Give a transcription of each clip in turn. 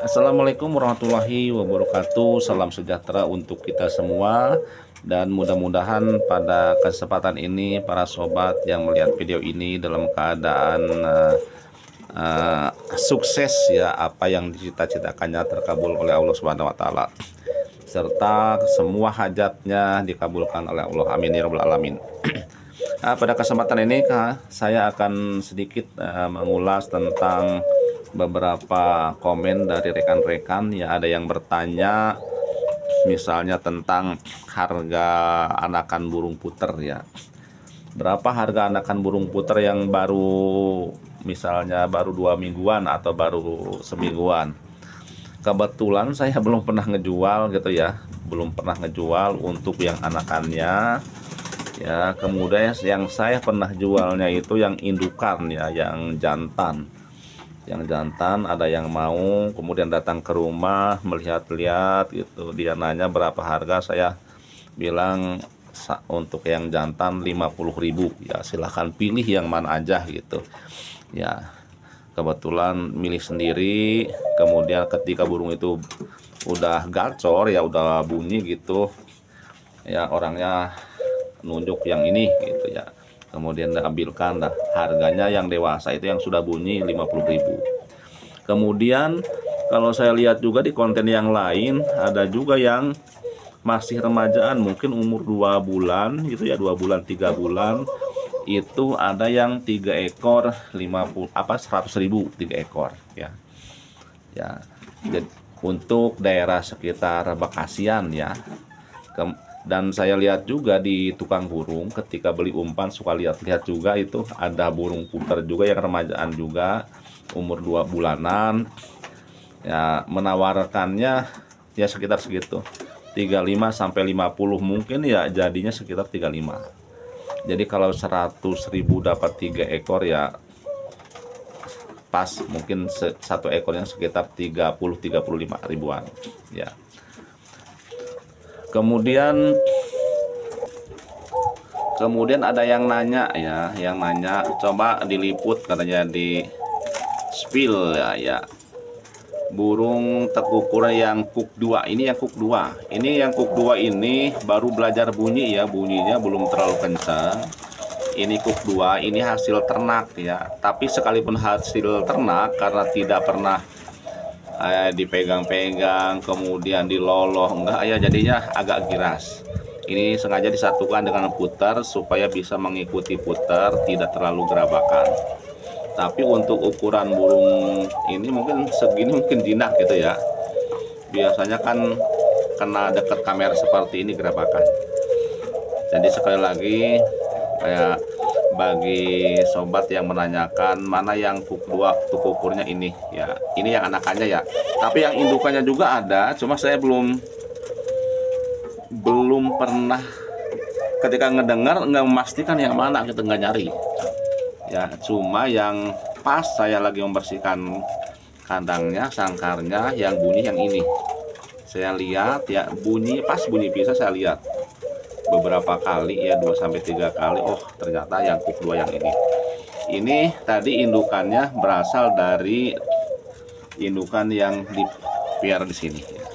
Assalamualaikum warahmatullahi wabarakatuh. Salam sejahtera untuk kita semua. Dan mudah-mudahan pada kesempatan ini para sobat yang melihat video ini dalam keadaan sukses ya, apa yang dicita-citakannya terkabul oleh Allah Subhanahu wa taala, serta semua hajatnya dikabulkan oleh Allah. Amin ya rabbal alamin. Pada kesempatan ini saya akan sedikit mengulas tentang beberapa komen dari rekan-rekan ya. Ada yang bertanya misalnya tentang harga anakan burung puter ya. Berapa harga anakan burung puter yang baru, misalnya baru 2 mingguan atau baru semingguan. Kebetulan saya belum pernah ngejual gitu ya, belum pernah ngejual untuk yang anakannya ya. Kemudian yang saya pernah jualnya itu yang indukan ya, yang jantan. Yang jantan ada yang mau, kemudian datang ke rumah melihat-lihat gitu, dia nanya berapa harga, saya bilang untuk yang jantan 50.000 ya, silahkan pilih yang mana aja gitu ya. Kebetulan milih sendiri, kemudian ketika burung itu udah gacor ya, udah bunyi gitu ya, orangnya nunjuk yang ini gitu ya, kemudian diambilkan. Nah, harganya yang dewasa itu yang sudah bunyi 50.000. Kemudian kalau saya lihat juga di konten yang lain, ada juga yang masih remajaan, mungkin umur 2 bulan gitu ya, 2 bulan 3 bulan, itu ada yang 3 ekor 100.000 3 ekor ya. Ya, jadi untuk daerah sekitar Bekasian ya. Dan saya lihat juga di tukang burung ketika beli umpan, suka lihat-lihat juga itu ada burung puter juga yang remajaan juga, umur 2 bulanan ya, menawarkannya ya sekitar segitu, 35 sampai 50 mungkin ya, jadinya sekitar 35. Jadi kalau 100.000 dapat 3 ekor ya pas, mungkin satu ekornya sekitar 30-35 ribuan ya. Kemudian ada yang nanya ya, yang nanya coba diliput katanya, di spill ya, burung tekukur yang kuk 2 ini, yang kuk 2 ini, yang kuk 2 ini baru belajar bunyi ya, bunyinya belum terlalu kencang. Ini kuk 2 ini hasil ternak ya, tapi sekalipun hasil ternak, karena tidak pernah dipegang-pegang kemudian diloloh enggak ya, jadinya agak giras. Ini sengaja disatukan dengan puter supaya bisa mengikuti puter, tidak terlalu gerabakan. Tapi untuk ukuran burung ini mungkin segini, mungkin jinak gitu ya. Biasanya kan kena dekat kamera seperti ini gerabakan. Jadi sekali lagi, kayak bagi sobat yang menanyakan mana yang kuk 2 untuk ukurnya ini ya, ini yang anakannya ya, tapi yang indukannya juga ada, cuma saya belum pernah ketika ngedengar nggak memastikan yang mana gitu, nggak nyari ya. Cuma yang pas saya lagi membersihkan kandangnya, sangkarnya, yang bunyi yang ini saya lihat ya, bunyi pas, bunyi bisa saya lihat beberapa kali ya, 2-3 kali. Oh, ternyata yang kuk 2 yang ini tadi indukannya berasal dari indukan yang dipiara di sini ya.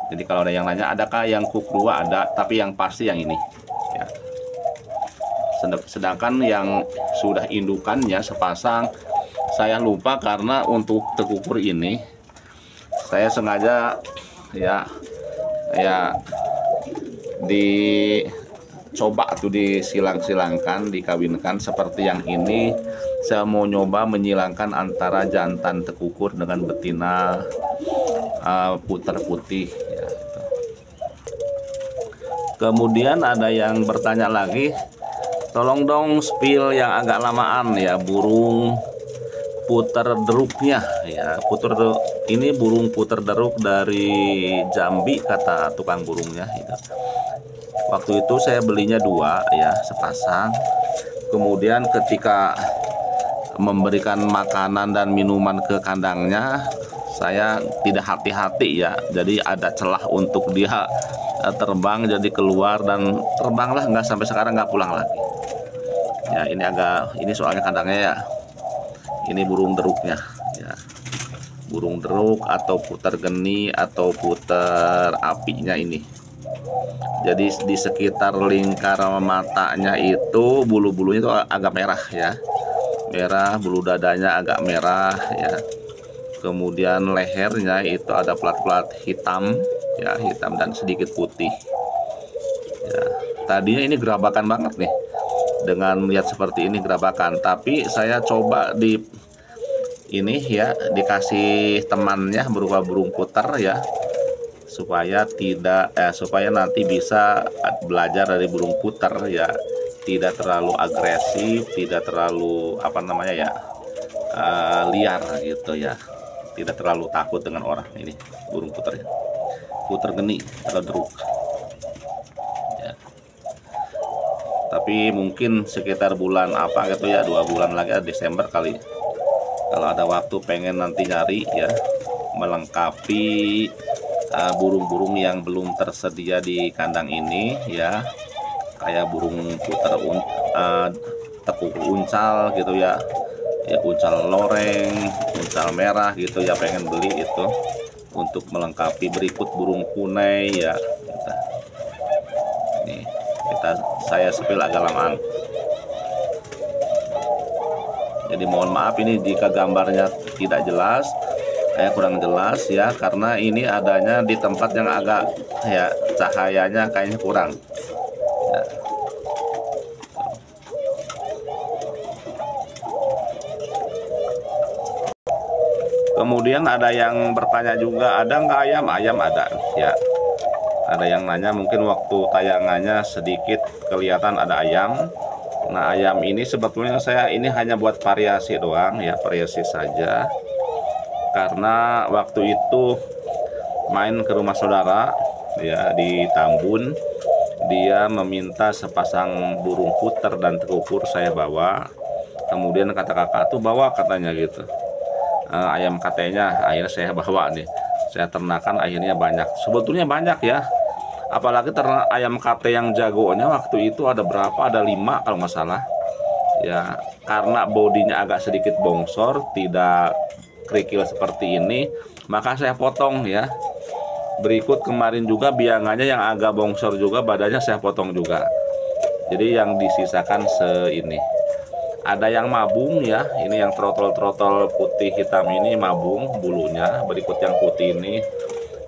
Jadi kalau ada yang nanya adakah yang kuk 2, ada, tapi yang pasti yang ini ya. Sedangkan yang sudah indukannya sepasang saya lupa, karena untuk tekukur ini saya sengaja ya dicoba tuh, disilang-silangkan, dikawinkan seperti yang ini. Saya mau nyoba menyilangkan antara jantan tekukur dengan betina puter putih ya, gitu. Kemudian ada yang bertanya lagi, tolong dong spill yang agak lamaan ya, burung puter deruknya ya. Ini burung puter deruk dari Jambi kata tukang burungnya gitu. Waktu itu saya belinya 2 ya, sepasang. Kemudian ketika memberikan makanan dan minuman ke kandangnya, saya tidak hati-hati ya, jadi ada celah untuk dia terbang, jadi keluar dan terbanglah, nggak sampai sekarang nggak pulang lagi ya. Ini soalnya kandangnya ya, ini burung deruknya ya. burung deruk atau puter geni atau puter apinya ini. Jadi di sekitar lingkar matanya itu bulu-bulunya itu agak merah ya, merah, bulu dadanya agak merah ya. Kemudian lehernya itu ada plat-plat hitam ya, hitam dan sedikit putih ya. Tadinya ini gerabakan banget nih, dengan melihat seperti ini gerabakan, tapi saya coba di ini ya, dikasih temannya berupa burung puter ya, supaya tidak supaya nanti bisa belajar dari burung puter ya, tidak terlalu agresif, tidak terlalu apa namanya ya, liar gitu ya, tidak terlalu takut dengan orang. Ini burung puter ya, puter geni atau deruk ya. Tapi mungkin sekitar bulan apa gitu ya, 2 bulan lagi, Desember kali, kalau ada waktu pengen nanti nyari ya, melengkapi burung-burung yang belum tersedia di kandang ini ya, kayak burung puter tekuk uncal gitu ya, ya uncal loreng, uncal merah gitu ya, pengen beli itu untuk melengkapi. Berikut burung punai ya. Nih saya sepil agak lamaan, jadi mohon maaf ini jika gambarnya tidak jelas, kurang jelas ya, karena ini adanya di tempat yang agak ya, cahayanya kayaknya kurang ya. Kemudian ada yang bertanya juga, ada nggak ayam? Ayam ada ya. Ada yang nanya, mungkin waktu tayangannya sedikit kelihatan ada ayam. Nah, ayam ini sebetulnya saya ini hanya buat variasi doang ya, variasi saja. Karena waktu itu main ke rumah saudara ya di Tambun, dia meminta sepasang burung puter dan tekukur, saya bawa. Kemudian kata kakak tuh bawa katanya gitu, ayam katanya, akhirnya saya bawa nih, saya ternakan, akhirnya banyak, sebetulnya banyak ya. Apalagi ternak ayam kate yang jagonya waktu itu ada berapa, ada 5 kalau nggak salah ya. Karena bodinya agak sedikit bongsor, tidak kerikil seperti ini, maka saya potong ya. Berikut kemarin juga biangannya yang agak bongsor juga, badannya saya potong juga, jadi yang disisakan ini. Ada yang mabung ya, ini yang trotol-trotol putih hitam ini mabung bulunya. Berikut yang putih ini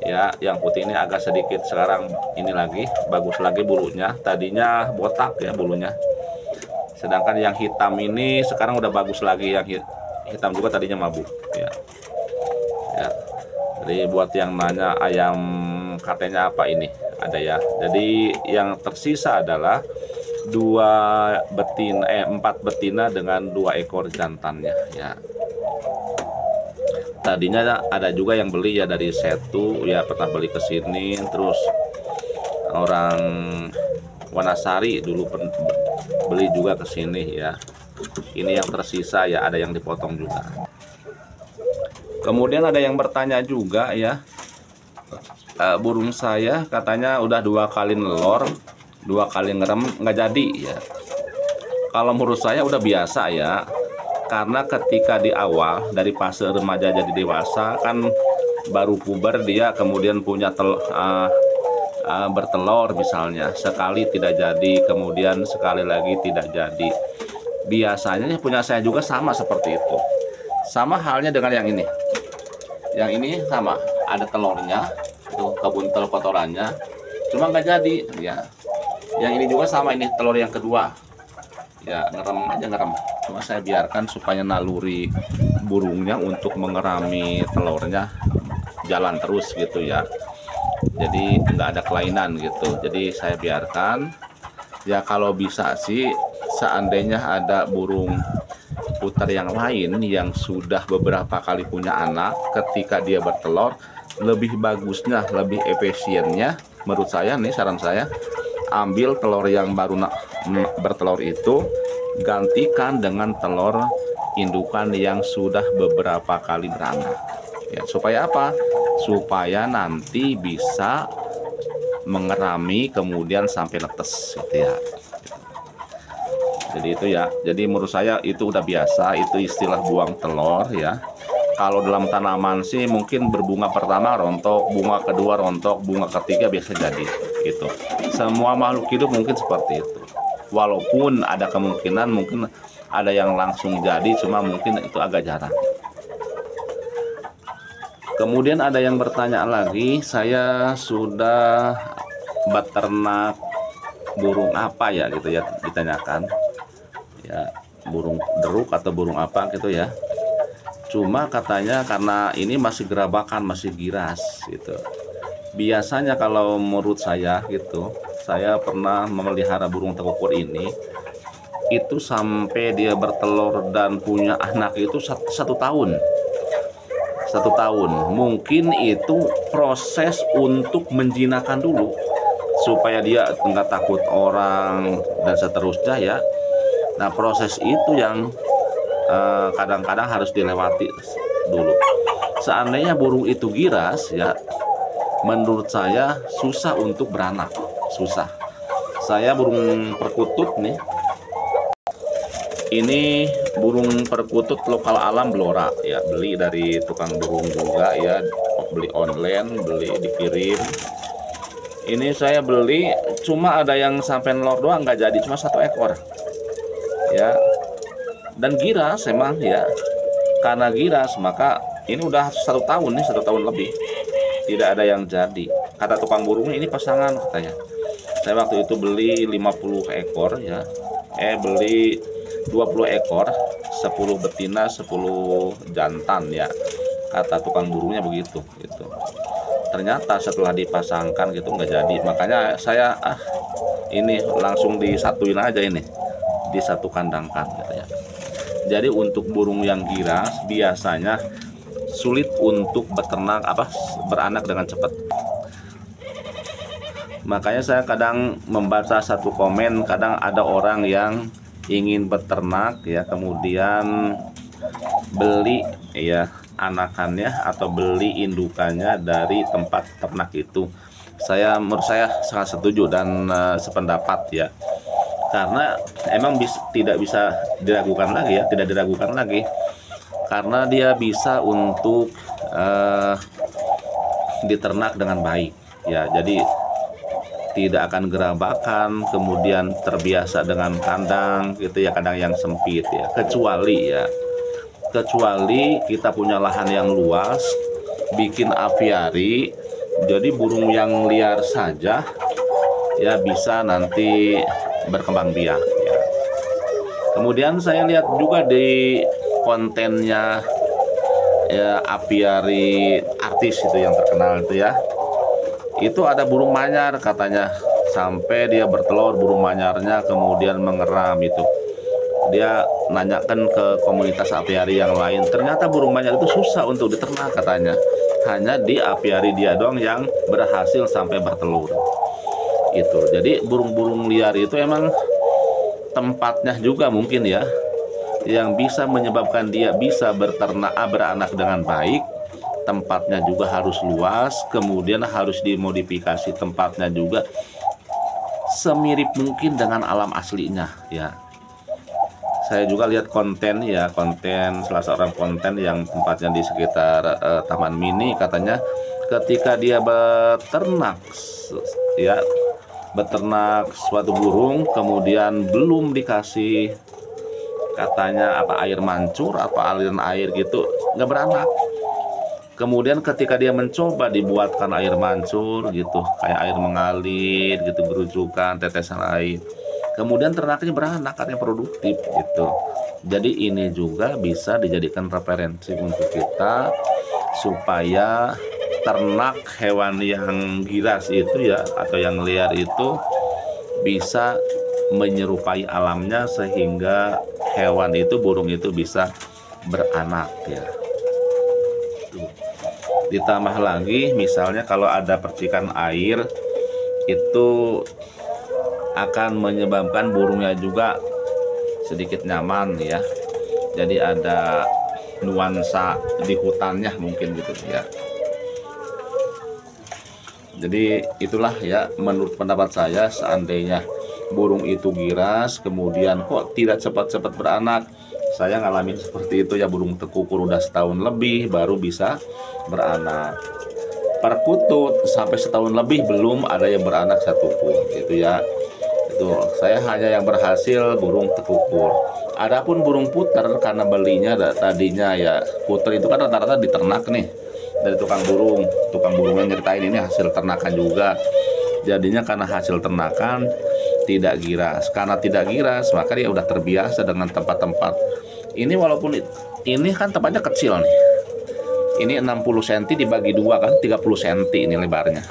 ya, yang putih ini agak sedikit sekarang ini lagi bagus lagi bulunya, tadinya botak ya bulunya. Sedangkan yang hitam ini sekarang udah bagus lagi, yang hitam juga tadinya mabuk ya. Ya. Jadi buat yang nanya ayam katanya apa ini, ada ya. Jadi yang tersisa adalah 4 betina dengan 2 ekor jantannya ya. Tadinya ada juga yang beli ya dari Setu ya, pernah beli ke sini, terus orang Wanasari dulu beli juga ke sini ya. Ini yang tersisa ya, ada yang dipotong juga. Kemudian ada yang bertanya juga ya, burung saya katanya udah 2 kali nelor, 2 kali ngerem nggak jadi ya. Kalau menurut saya udah biasa ya, karena ketika di awal dari fase remaja jadi dewasa kan baru puber dia, kemudian punya bertelur misalnya, sekali tidak jadi, kemudian sekali lagi tidak jadi. Biasanya punya saya juga sama seperti itu. Sama halnya dengan yang ini. Yang ini sama, ada telurnya, tuh kebuntel kotorannya, cuma nggak jadi ya. Yang ini juga sama, ini telur yang kedua ya, ngerem aja ngerem, cuma saya biarkan supaya naluri burungnya untuk mengerami telurnya jalan terus gitu ya, jadi nggak ada kelainan gitu. Jadi saya biarkan ya. Kalau bisa sih, seandainya ada burung puter yang lain yang sudah beberapa kali punya anak, ketika dia bertelur, lebih bagusnya, lebih efisiennya menurut saya nih, saran saya, ambil telur yang baru bertelur itu, gantikan dengan telur indukan yang sudah beberapa kali beranak ya. Supaya apa? Supaya nanti bisa mengerami kemudian sampai netes gitu ya. Jadi itu ya, jadi menurut saya itu udah biasa, itu istilah buang telur ya. Kalau dalam tanaman sih mungkin berbunga pertama rontok, bunga kedua rontok, bunga ketiga biasa jadi gitu. Semua makhluk hidup mungkin seperti itu. Walaupun ada kemungkinan mungkin ada yang langsung jadi, cuma mungkin itu agak jarang. Kemudian ada yang bertanya lagi, saya sudah beternak burung apa ya gitu ya, ditanyakan ya, burung deruk atau burung apa gitu ya. Cuma katanya karena ini masih gerabakan, masih giras gitu. Biasanya kalau menurut saya gitu, saya pernah memelihara burung tekukur ini, itu sampai dia bertelur dan punya anak itu satu tahun. 1 tahun. Mungkin itu proses untuk menjinakkan dulu supaya dia nggak takut orang dan seterusnya ya. Nah, proses itu yang kadang-kadang harus dilewati dulu. Seandainya burung itu giras ya, menurut saya susah untuk beranak, susah. Saya burung perkutut nih, ini burung perkutut lokal alam Blora ya, beli dari tukang burung juga ya, beli online, beli dikirim. Ini saya beli cuma ada yang sampai nelor doang, nggak jadi, cuma 1 ekor ya. Dan giras emang ya, karena giras maka ini udah 1 tahun nih, 1 tahun lebih tidak ada yang jadi. Kata tukang burungnya ini pasangan katanya. Saya waktu itu beli 50 ekor ya, beli 20 ekor, 10 betina 10 jantan ya, kata tukang burungnya begitu gitu. Ternyata setelah dipasangkan gitu nggak jadi, makanya saya ini langsung disatuin aja, ini disatu kandangkan gitu ya. Jadi untuk burung yang giras biasanya sulit untuk beranak dengan cepat. Makanya saya kadang membaca satu komen, kadang ada orang yang ingin beternak ya, kemudian beli ya anakannya atau beli indukannya dari tempat ternak itu. Menurut saya sangat setuju dan sependapat ya. Karena emang tidak bisa diragukan lagi ya, tidak diragukan lagi, karena dia bisa untuk diternak dengan baik ya. Jadi tidak akan gerabakan, kemudian terbiasa dengan kandang gitu ya, kandang yang sempit ya, kecuali kita punya lahan yang luas, bikin aviari, jadi burung yang liar saja ya bisa nanti berkembang biak ya. Kemudian saya lihat juga di kontennya ya, apiari artis itu yang terkenal itu ya, itu ada burung manyar katanya, sampai dia bertelur burung manyarnya kemudian mengeram itu. Dia nanyakan ke komunitas apiari yang lain, ternyata burung manyar itu susah untuk diternak katanya, hanya di apiari dia doang yang berhasil sampai bertelur itu. Jadi burung-burung liar itu emang tempatnya juga mungkin ya yang bisa menyebabkan dia bisa beranak dengan baik. Tempatnya juga harus luas, kemudian harus dimodifikasi tempatnya juga semirip mungkin dengan alam aslinya ya. Saya juga lihat konten salah seorang konten yang tempatnya di sekitar Taman Mini, katanya ketika dia beternak suatu burung, kemudian belum dikasih katanya air mancur atau aliran air gitu, nggak beranak. Kemudian ketika dia mencoba dibuatkan air mancur gitu, kayak air mengalir gitu, berujukan tetesan air, kemudian ternaknya beranak, katanya produktif gitu. Jadi ini juga bisa dijadikan referensi untuk kita supaya ternak hewan yang giras itu ya, atau yang liar itu bisa menyerupai alamnya, sehingga hewan itu, burung itu bisa beranak ya. Ditambah lagi misalnya kalau ada percikan air, itu akan menyebabkan burungnya juga sedikit nyaman ya. Jadi ada nuansa di hutannya mungkin gitu ya. Jadi itulah ya, menurut pendapat saya, seandainya burung itu giras kemudian kok tidak cepat-cepat beranak, Saya ngalamin seperti itu ya, burung tekukur udah setahun lebih baru bisa beranak. Perkutut sampai setahun lebih belum ada yang beranak satupun gitu ya. Itu saya hanya yang berhasil burung tekukur. Adapun burung puter, karena belinya tadinya ya, puter itu kan rata-rata diternak nih dari tukang burung. Tukang burungnya nyeritain ini hasil ternakan juga. Jadinya karena hasil ternakan tidak giras. Karena tidak giras, maka dia udah terbiasa dengan tempat-tempat. Ini walaupun ini kan tempatnya kecil nih. Ini 60 cm dibagi dua kan 30 cm ini lebarnya.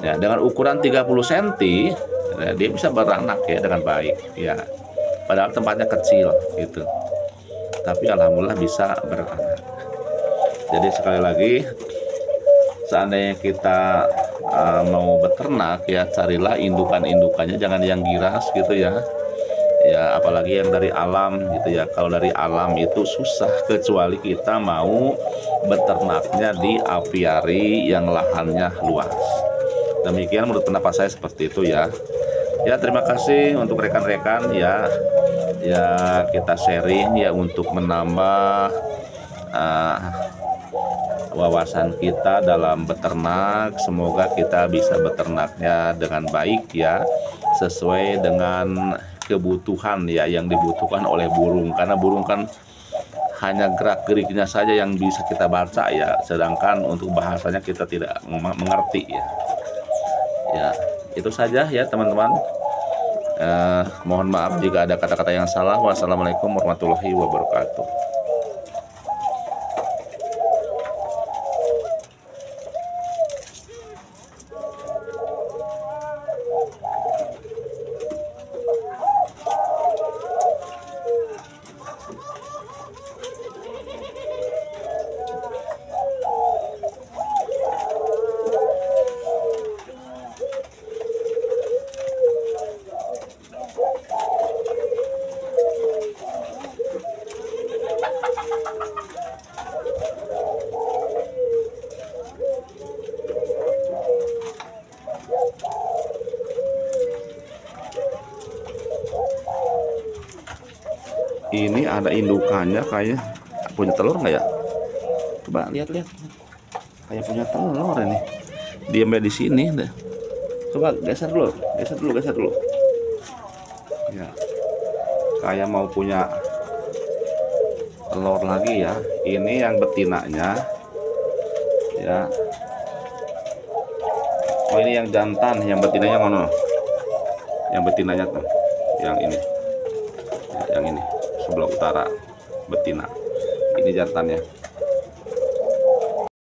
Ya, dengan ukuran 30 cm ya, dia bisa beranak ya dengan baik ya. Padahal tempatnya kecil gitu. Tapi alhamdulillah bisa beranak. Jadi sekali lagi, seandainya kita mau beternak ya, carilah indukan-indukannya, jangan yang giras gitu ya. Ya apalagi yang dari alam gitu ya. Kalau dari alam itu susah, kecuali kita mau beternaknya di apiari yang lahannya luas. Demikian menurut pendapat saya seperti itu ya. Ya terima kasih untuk rekan-rekan ya. Ya kita sharing ya untuk menambah wawasan kita dalam beternak. Semoga kita bisa beternaknya dengan baik ya, sesuai dengan kebutuhan ya yang dibutuhkan oleh burung. Karena burung kan hanya gerak-geriknya saja yang bisa kita baca ya, sedangkan untuk bahasanya kita tidak mengerti ya. Ya itu saja ya teman-teman. Mohon maaf jika ada kata-kata yang salah. Wassalamualaikum warahmatullahi wabarakatuh. Ini ada indukannya, kayak punya telur nggak ya? Coba lihat-lihat, kayak punya telur ini. Diamnya di sini deh. Coba geser dulu. Ya, kayak mau punya telur lagi ya. Ini yang betinanya. Ya. Oh ini yang jantan, yang betinanya mana? Yang betinanya tuh, yang ini. Ya, yang ini. Sebelah utara betina, ini jantannya.